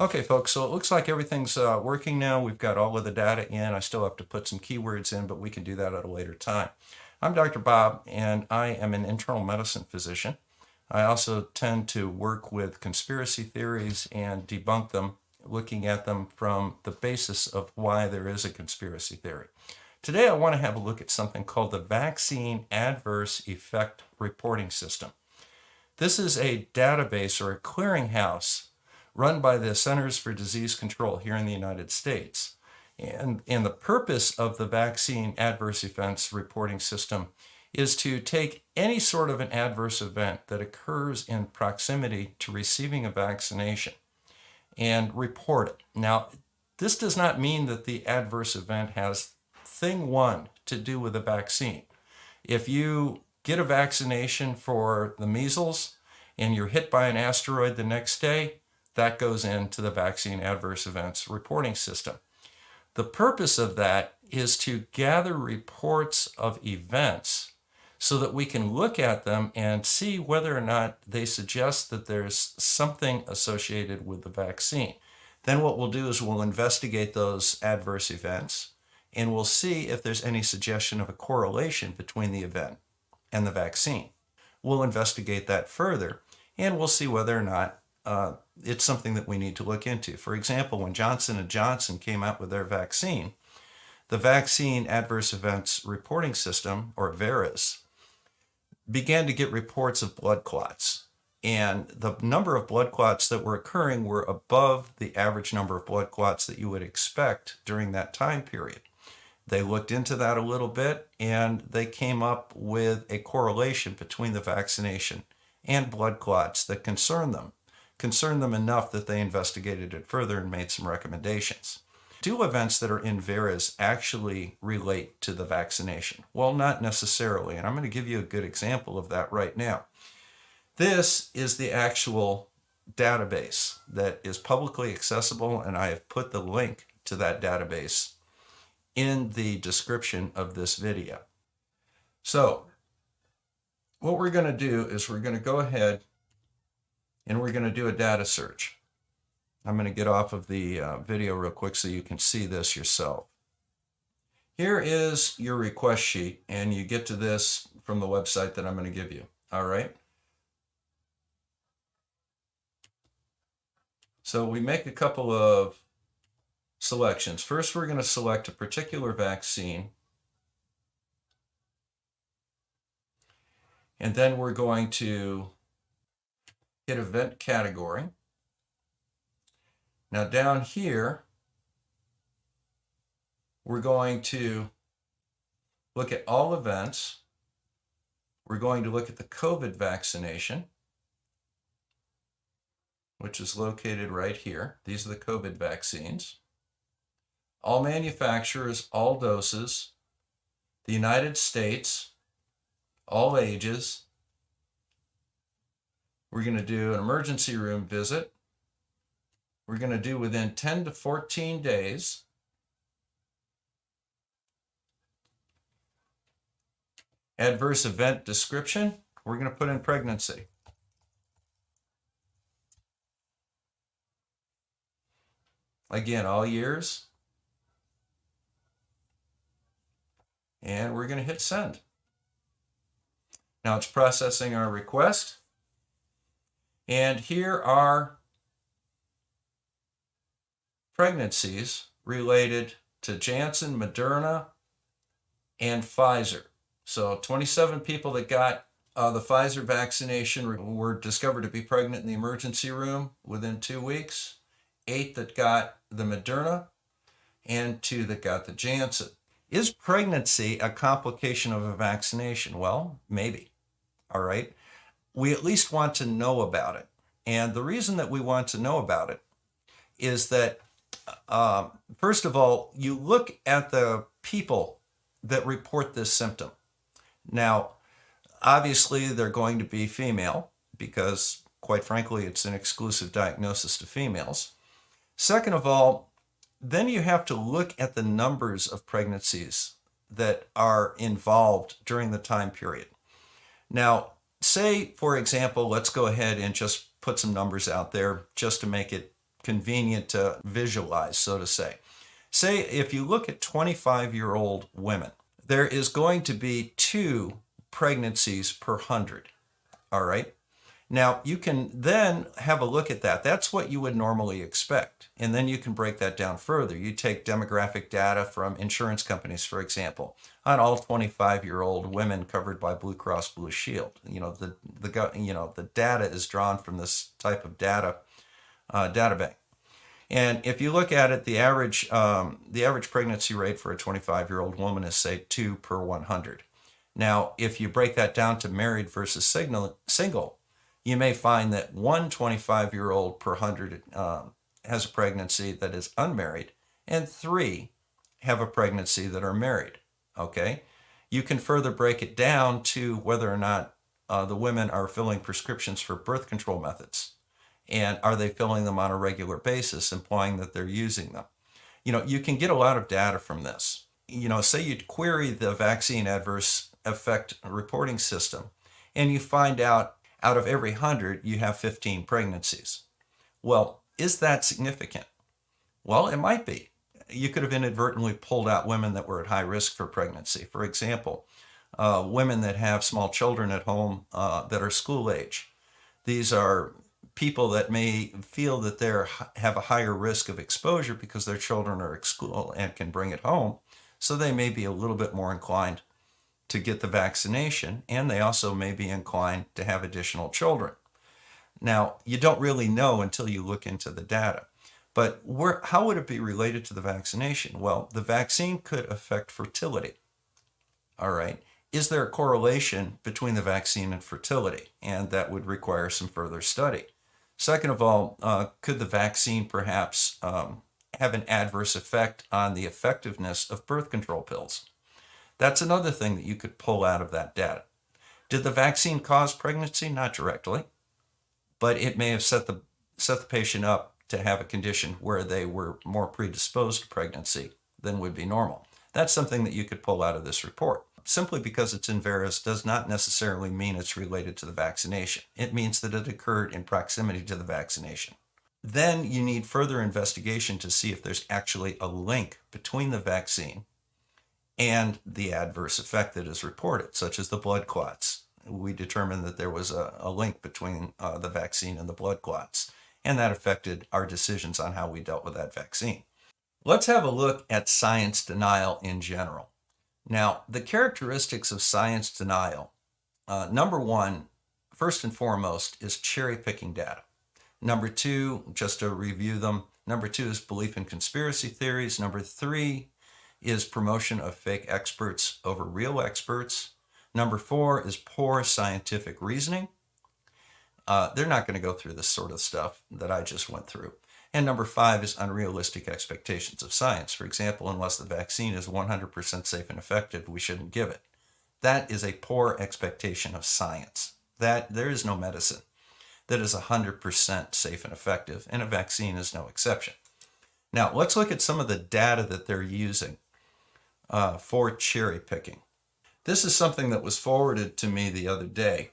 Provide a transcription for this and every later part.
Okay, folks, so it looks like everything's working now. We've got all of the data in. I still have to put some keywords in, but we can do that at a later time. I'm Dr. Bob, and I am an internal medicine physician. I also tend to work with conspiracy theories and debunk them, looking at them from the basis of why there is a conspiracy theory. Today, I want to have a look at something called the Vaccine Adverse Effect Reporting System. This is a database or a clearinghouse run by the Centers for Disease Control here in the United States. And the purpose of the Vaccine Adverse Events Reporting System is to take any sort of an adverse event that occurs in proximity to receiving a vaccination and report it. Now, this does not mean that the adverse event has thing one to do with the vaccine. If you get a vaccination for the measles and you're hit by an asteroid the next day, that goes into the Vaccine Adverse Events Reporting System. The purpose of that is to gather reports of events so that we can look at them and see whether or not they suggest that there's something associated with the vaccine. Then what we'll do is we'll investigate those adverse events and we'll see if there's any suggestion of a correlation between the event and the vaccine. We'll investigate that further and we'll see whether or not it's something that we need to look into. For example, when Johnson & Johnson came out with their vaccine, the Vaccine Adverse Events Reporting System, or VAERS, began to get reports of blood clots. And the number of blood clots that were occurring were above the average number of blood clots that you would expect during that time period. They looked into that a little bit and they came up with a correlation between the vaccination and blood clots that concerned them enough that they investigated it further and made some recommendations. Do events that are in VAERS actually relate to the vaccination? Well, not necessarily, and I'm going to give you a good example of that right now. This is the actual database that is publicly accessible, and I have put the link to that database in the description of this video. So, what we're going to do is we're going to go ahead and we're going to do a data search. I'm going to get off of the video real quick so you can see this yourself. Here is your request sheet, and you get to this from the website that I'm going to give you. All right. So we make a couple of selections. First, we're going to select a particular vaccine. And then we're going to hit event category. Now down here, we're going to look at all events. We're going to look at the COVID vaccination, which is located right here. These are the COVID vaccines. All manufacturers, all doses, the United States, all ages. We're going to do an emergency room visit. We're going to do within 10 to 14 days. Adverse event description, we're going to put in pregnancy. Again, all years. And we're going to hit send. Now it's processing our request. And here are pregnancies related to Janssen, Moderna, and Pfizer. So 27 people that got the Pfizer vaccination were discovered to be pregnant in the emergency room within 2 weeks. 8 that got the Moderna, and 2 that got the Janssen. Is pregnancy a complication of a vaccination? Well, maybe. All right. We at least want to know about it. And the reason that we want to know about it is that, first of all, you look at the people that report this symptom. Now, obviously, they're going to be female because, quite frankly, it's an exclusive diagnosis to females. Second of all, then you have to look at the numbers of pregnancies that are involved during the time period. Now, say, for example, let's go ahead and just put some numbers out there just to make it convenient to visualize, so to say. Say if you look at 25-year-old women, there is going to be 2 pregnancies per 100. All right. Now you can then have a look at that. That's what you would normally expect. And then you can break that down further. You take demographic data from insurance companies, for example, on all 25-year-old women covered by Blue Cross Blue Shield. The data is drawn from this type of data bank. And if you look at it, the average pregnancy rate for a 25-year-old woman is, say, 2 per 100. Now, if you break that down to married versus single, you may find that one 25-year-old per 100 has a pregnancy that is unmarried, and 3 have a pregnancy that are married. Okay? You can further break it down to whether or not the women are filling prescriptions for birth control methods. And are they filling them on a regular basis, implying that they're using them? You can get a lot of data from this. Say you query the vaccine adverse effect reporting system, and you find out of every 100, you have 15 pregnancies. Well, is that significant? Well, it might be. You could have inadvertently pulled out women that were at high risk for pregnancy. For example, women that have small children at home that are school age. These are people that may feel that they have a higher risk of exposure because their children are at school and can bring it home. So they may be a little bit more inclined to get the vaccination, and they also may be inclined to have additional children. Now, you don't really know until you look into the data. But how would it be related to the vaccination? Well, the vaccine could affect fertility. All right. Is there a correlation between the vaccine and fertility? And that would require some further study. Second of all, could the vaccine perhaps have an adverse effect on the effectiveness of birth control pills? That's another thing that you could pull out of that data. Did the vaccine cause pregnancy? Not directly, but it may have set the patient up to have a condition where they were more predisposed to pregnancy than would be normal. That's something that you could pull out of this report. Simply because it's in VAERS does not necessarily mean it's related to the vaccination. It means that it occurred in proximity to the vaccination. Then you need further investigation to see if there's actually a link between the vaccine and the adverse effect that is reported, such as the blood clots. We determined that there was a link between the vaccine and the blood clots, and that affected our decisions on how we dealt with that vaccine. Let's have a look at science denial in general. Now, the characteristics of science denial, number one, first and foremost, is cherry-picking data. Number two, just to review them, number two is belief in conspiracy theories. Number three is promotion of fake experts over real experts. Number four is poor scientific reasoning. They're not going to go through this sort of stuff that I just went through. And number five is unrealistic expectations of science. For example, unless the vaccine is 100% safe and effective, we shouldn't give it. That is a poor expectation of science. That there is no medicine that is 100% safe and effective, and a vaccine is no exception. Now, let's look at some of the data that they're using for cherry picking. This is something that was forwarded to me the other day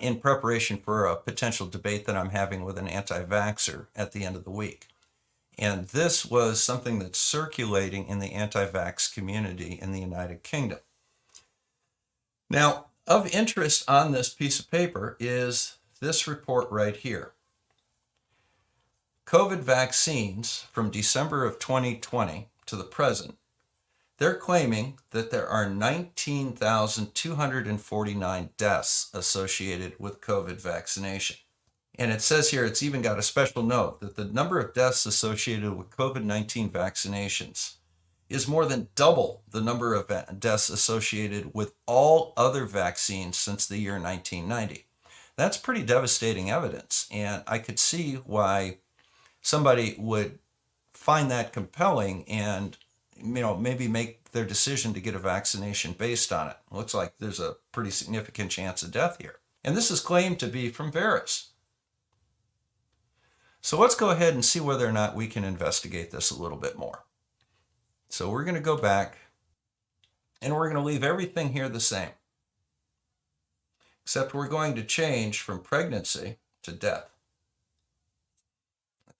in preparation for a potential debate that I'm having with an anti-vaxxer at the end of the week. And this was something that's circulating in the anti-vax community in the United Kingdom. Now, of interest on this piece of paper is this report right here. COVID vaccines from December of 2020 to the present, they're claiming that there are 19,249 deaths associated with COVID vaccination. And it says here, it's even got a special note that the number of deaths associated with COVID-19 vaccinations is more than double the number of deaths associated with all other vaccines since the year 1990. That's pretty devastating evidence, and I could see why somebody would find that compelling and maybe make their decision to get a vaccination based on it. Looks like there's a pretty significant chance of death here. And this is claimed to be from VAERS. So let's go ahead and see whether or not we can investigate this a little bit more. So we're going to go back and we're going to leave everything here the same, except we're going to change from pregnancy to death.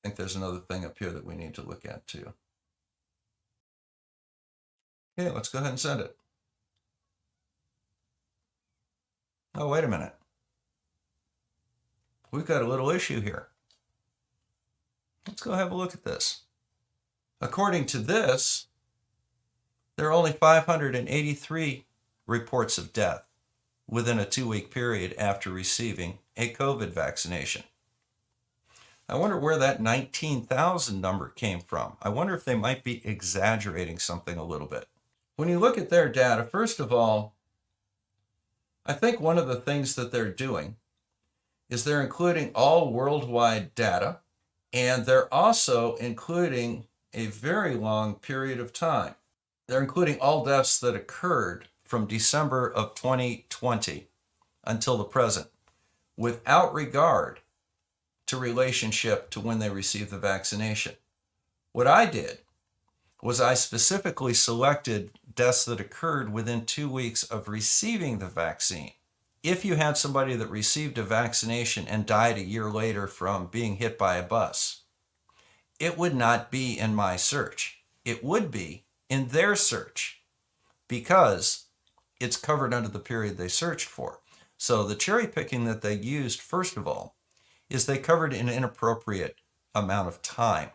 think there's another thing up here that we need to look at too. Okay, let's go ahead and send it. Oh, wait a minute. We've got a little issue here. Let's go have a look at this. According to this, there are only 583 reports of death within a 2-week period after receiving a COVID vaccination. I wonder where that 19,000 number came from. I wonder if they might be exaggerating something a little bit. When you look at their data, first of all, I think one of the things that they're doing is they're including all worldwide data, and they're also including a very long period of time. They're including all deaths that occurred from December of 2020 until the present, without regard to relationship to when they received the vaccination. What I did was I specifically selected deaths that occurred within 2 weeks of receiving the vaccine. If you had somebody that received a vaccination and died a year later from being hit by a bus, it would not be in my search. It would be in their search because it's covered under the period they searched for. So the cherry picking that they used, first of all, is they covered an inappropriate amount of time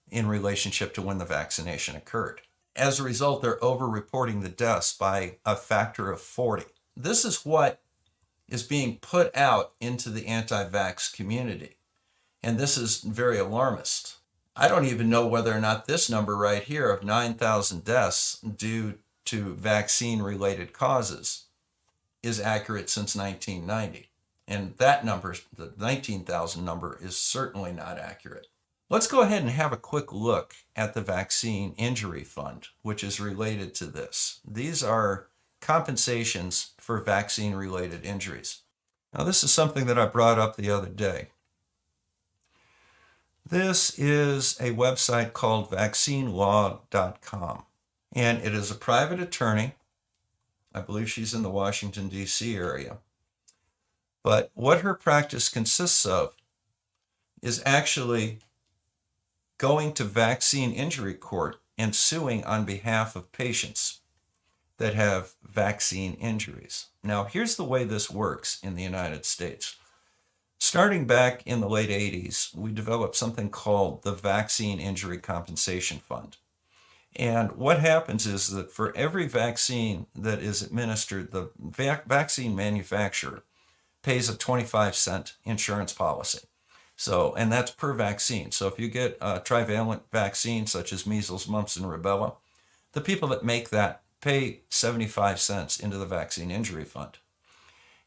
in relationship to when the vaccination occurred. As a result, they're over-reporting the deaths by a factor of 40. This is what is being put out into the anti-vax community, and this is very alarmist. I don't even know whether or not this number right here of 9,000 deaths due to vaccine-related causes is accurate since 1990. And that number, the 19,000 number, is certainly not accurate. Let's go ahead and have a quick look at the Vaccine Injury Fund, which is related to this. These are compensations for vaccine-related injuries. Now, this is something that I brought up the other day. This is a website called vaccinelaw.com, and it is a private attorney. I believe she's in the Washington, D.C. area. But what her practice consists of is actually going to vaccine injury court and suing on behalf of patients that have vaccine injuries. Now, here's the way this works in the United States. Starting back in the late 80s, we developed something called the Vaccine Injury Compensation Fund. And what happens is that for every vaccine that is administered, the vaccine manufacturer pays a 25-cent insurance policy. So, and that's per vaccine. So if you get a trivalent vaccine such as measles, mumps, and rubella, the people that make that pay 75 cents into the Vaccine Injury Fund.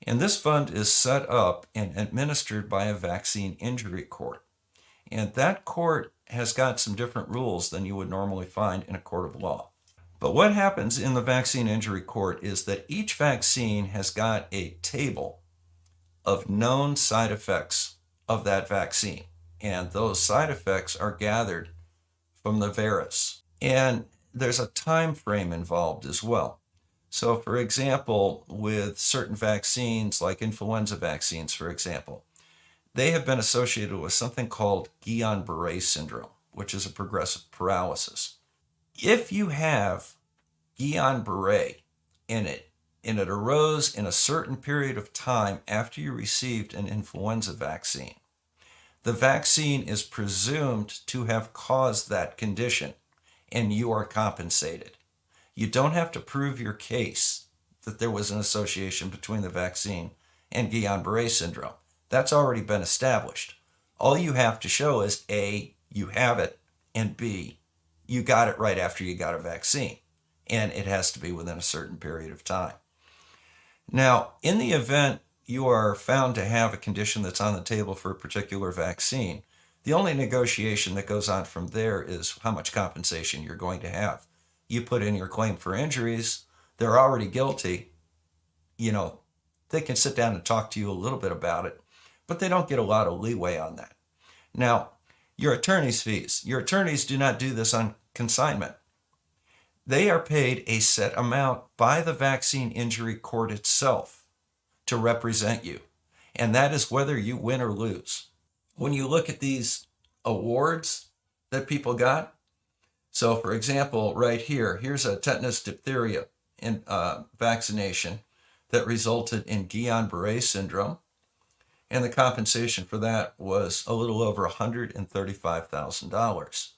And this fund is set up and administered by a vaccine injury court. And that court has got some different rules than you would normally find in a court of law. But what happens in the vaccine injury court is that each vaccine has got a table of known side effects of that vaccine. And those side effects are gathered from the VAERS. And there's a time frame involved as well. So for example, with certain vaccines, like influenza vaccines, for example, they have been associated with something called Guillain-Barre syndrome, which is a progressive paralysis. If you have Guillain-Barre in it, and it arose in a certain period of time after you received an influenza vaccine, the vaccine is presumed to have caused that condition, and you are compensated. You don't have to prove your case that there was an association between the vaccine and Guillain-Barre syndrome. That's already been established. All you have to show is A, you have it, and B, you got it right after you got a vaccine, and it has to be within a certain period of time. Now, in the event you are found to have a condition that's on the table for a particular vaccine, the only negotiation that goes on from there is how much compensation you're going to have. You put in your claim for injuries, they're already guilty. They can sit down and talk to you a little bit about it, but they don't get a lot of leeway on that. Now, your attorney's fees. Your attorneys do not do this on consignment. They are paid a set amount by the vaccine injury court itself to represent you, and that is whether you win or lose. When you look at these awards that people got. So, for example, right here, here's a tetanus diphtheria vaccination that resulted in Guillain-Barre syndrome. And the compensation for that was a little over $135,000.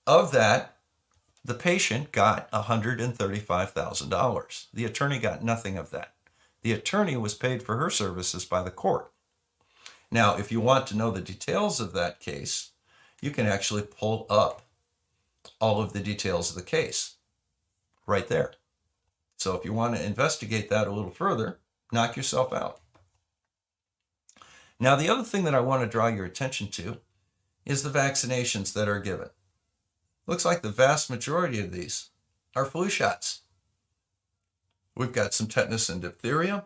Of that, the patient got $135,000. The attorney got nothing of that. The attorney was paid for her services by the court. Now, if you want to know the details of that case, you can actually pull up all of the details of the case right there. So if you want to investigate that a little further, knock yourself out. Now, the other thing that I want to draw your attention to is the vaccinations that are given. Looks like the vast majority of these are flu shots. We've got some tetanus and diphtheria.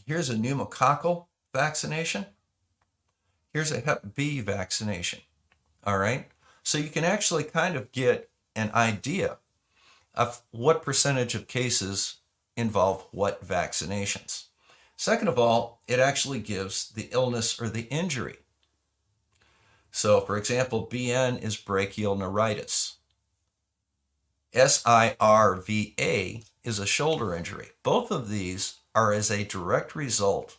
Here's a pneumococcal vaccination. Here's a Hep B vaccination. All right. So you can actually kind of get an idea of what percentage of cases involve what vaccinations. Second of all, it actually gives the illness or the injury. So, for example, BN is brachial neuritis. SIRVA is a shoulder injury. Both of these are as a direct result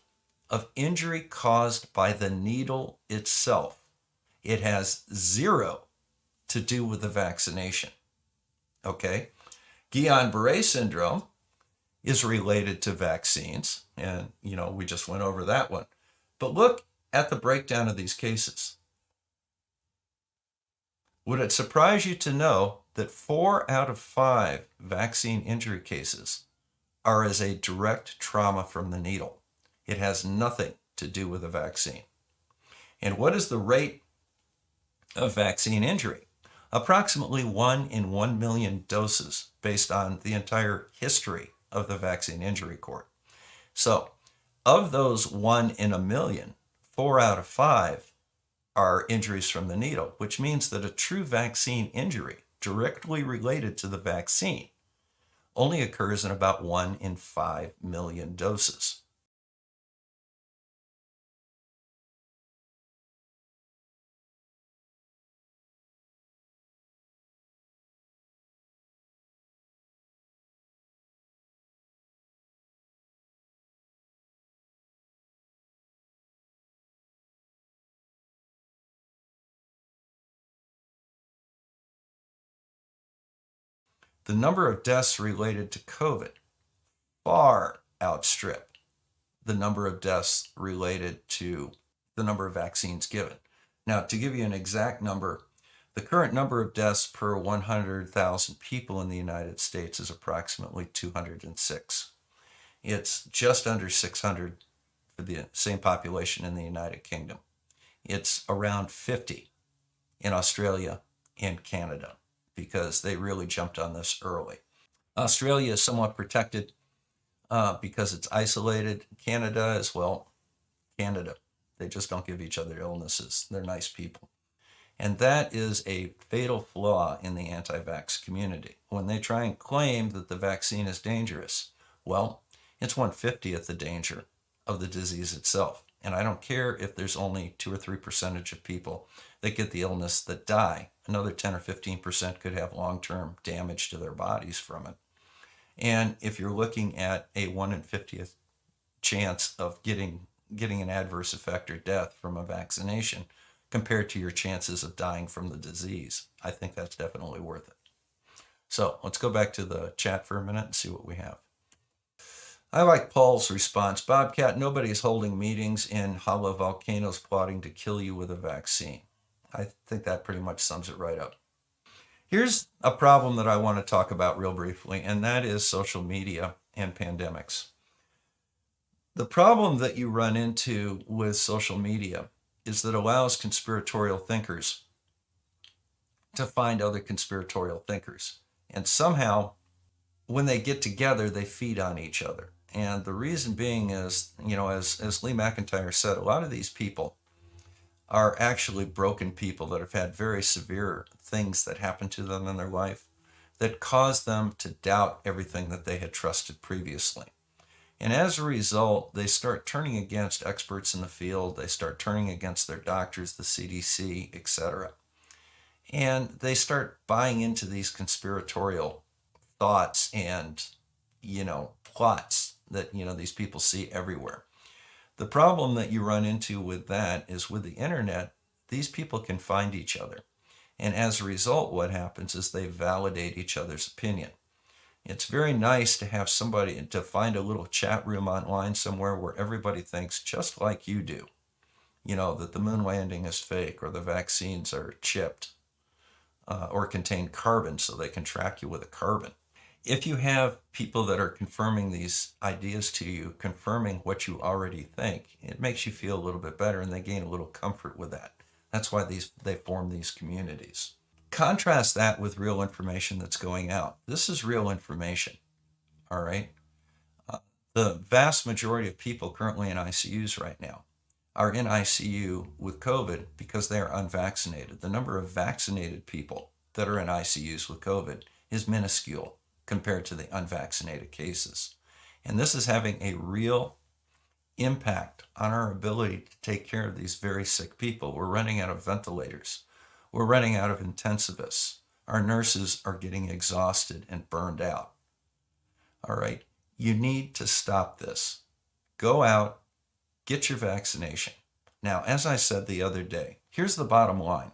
of injury caused by the needle itself. It has zero to do with the vaccination. Okay? Guillain-Barre syndrome is related to vaccines, and we just went over that one. But look at the breakdown of these cases. Would it surprise you to know that 4 out of 5 vaccine injury cases are as a direct trauma from the needle? It has nothing to do with the vaccine. And what is the rate of vaccine injury? Approximately 1 in 1 million doses based on the entire history of the vaccine injury court. So, of those 1 in a million, 4 out of 5 are injuries from the needle, which means that a true vaccine injury directly related to the vaccine only occurs in about 1 in 5 million doses. The number of deaths related to COVID far outstrip the number of deaths related to the number of vaccines given. Now, to give you an exact number, the current number of deaths per 100,000 people in the United States is approximately 206. It's just under 600 for the same population in the United Kingdom. It's around 50 in Australia and Canada, because they really jumped on this early. Australia is somewhat protected because it's isolated. Canada as well. Canada. They just don't give each other illnesses. They're nice people. And that is a fatal flaw in the anti-vax community. When they try and claim that the vaccine is dangerous, well, it's 1/50th the danger of the disease itself. And I don't care if there's only 2 or 3% of people that get the illness that die. Another 10 or 15% could have long-term damage to their bodies from it. And if you're looking at a 1 in 50th chance of getting an adverse effect or death from a vaccination compared to your chances of dying from the disease, I think that's definitely worth it. So let's go back to the chat for a minute and see what we have. I like Paul's response. Bobcat, nobody's holding meetings in hollow volcanoes plotting to kill you with a vaccine. I think that pretty much sums it right up. Here's a problem that I want to talk about real briefly, and that is social media and pandemics. The problem that you run into with social media is that it allows conspiratorial thinkers to find other conspiratorial thinkers. And somehow, when they get together, they feed on each other. And the reason being is, as Lee McIntyre said, a lot of these people are actually broken people that have had very severe things that happened to them in their life that caused them to doubt everything that they had trusted previously. And as a result, they start turning against experts in the field. They start turning against their doctors, the CDC, etc. And they start buying into these conspiratorial thoughts and, plots that, these people see everywhere. The problem that you run into with that is with the internet, these people can find each other. And as a result, what happens is they validate each other's opinion. It's very nice to have somebody, to find a little chat room online somewhere where everybody thinks just like you do. That the moon landing is fake, or the vaccines are chipped, or contain carbon so they can track you with a carbon. If you have people that are confirming these ideas to you, confirming what you already think, it makes you feel a little bit better, and they gain a little comfort with that. That's why they form these communities. Contrast that with real information that's going out. This is real information, all right? The vast majority of people currently in ICUs right now are in ICU with COVID because they are unvaccinated. The number of vaccinated people that are in ICUs with COVID is minuscule compared to the unvaccinated cases. And this is having a real impact on our ability to take care of these very sick people. We're running out of ventilators. We're running out of intensivists. Our nurses are getting exhausted and burned out. All right, you need to stop this. Go out, get your vaccination. Now, as I said the other day, here's the bottom line.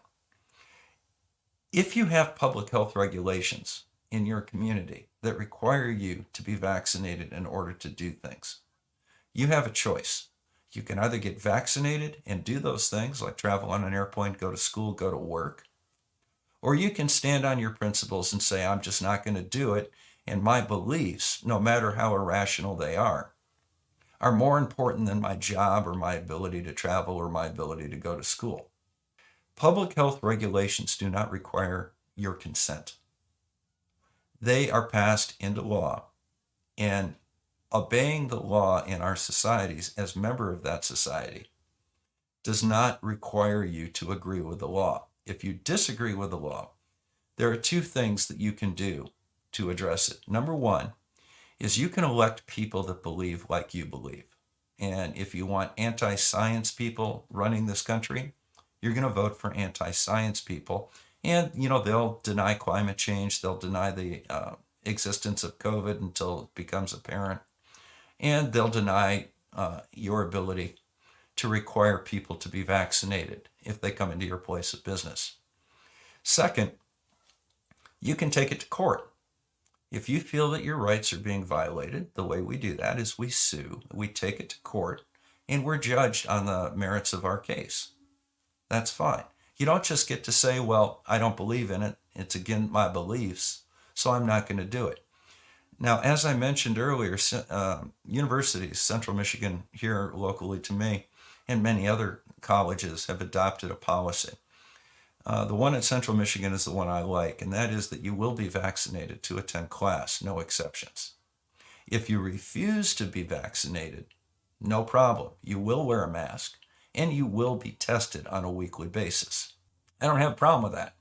If you have public health regulations in your community that require you to be vaccinated in order to do things, you have a choice. You can either get vaccinated and do those things like travel on an airplane, go to school, go to work, or you can stand on your principles and say, I'm just not going to do it, and my beliefs, no matter how irrational they are more important than my job or my ability to travel or my ability to go to school. Public health regulations do not require your consent. They are passed into law, and obeying the law in our societies as member of that society does not require you to agree with the law. If you disagree with the law, there are two things that you can do to address it. Number one is you can elect people that believe like you believe. And if you want anti-science people running this country, you're going to vote for anti-science people. And, they'll deny climate change. They'll deny the existence of COVID until it becomes apparent. And they'll deny your ability to require people to be vaccinated if they come into your place of business. Second, you can take it to court. If you feel that your rights are being violated, the way we do that is we sue, we take it to court, and we're judged on the merits of our case. That's fine. You don't just get to say, well, I don't believe in it. It's against my beliefs, so I'm not going to do it. Now, as I mentioned earlier, universities, Central Michigan here locally to me, and many other colleges have adopted a policy. The one at Central Michigan is the one I like, and that is that you will be vaccinated to attend class, no exceptions. If you refuse to be vaccinated, no problem. You will wear a mask, and you will be tested on a weekly basis. I don't have a problem with that.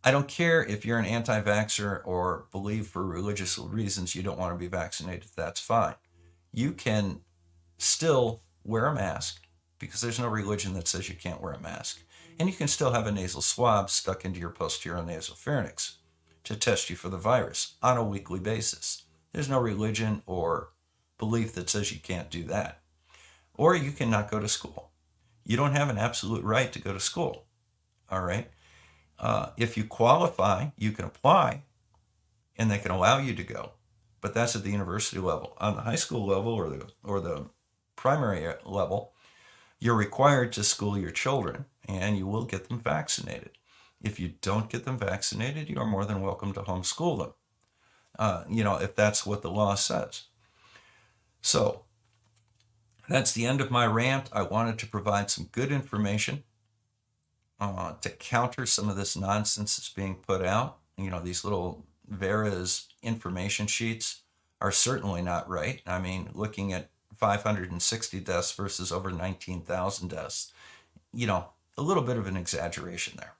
I don't care if you're an anti-vaxxer or believe for religious reasons you don't want to be vaccinated. That's fine. You can still wear a mask because there's no religion that says you can't wear a mask. And you can still have a nasal swab stuck into your posterior nasal pharynx to test you for the virus on a weekly basis. There's no religion or belief that says you can't do that. Or you cannot go to school. You don't have an absolute right to go to school. All right? If you qualify, you can apply, and they can allow you to go. But that's at the university level. On the high school level or the primary level, you're required to school your children, and you will get them vaccinated. If you don't get them vaccinated, you are more than welcome to homeschool them, if that's what the law says. So that's the end of my rant. I wanted to provide some good information to counter some of this nonsense that's being put out. These little VAERS information sheets are certainly not right. I mean, looking at 560 deaths versus over 19,000 deaths, a little bit of an exaggeration there.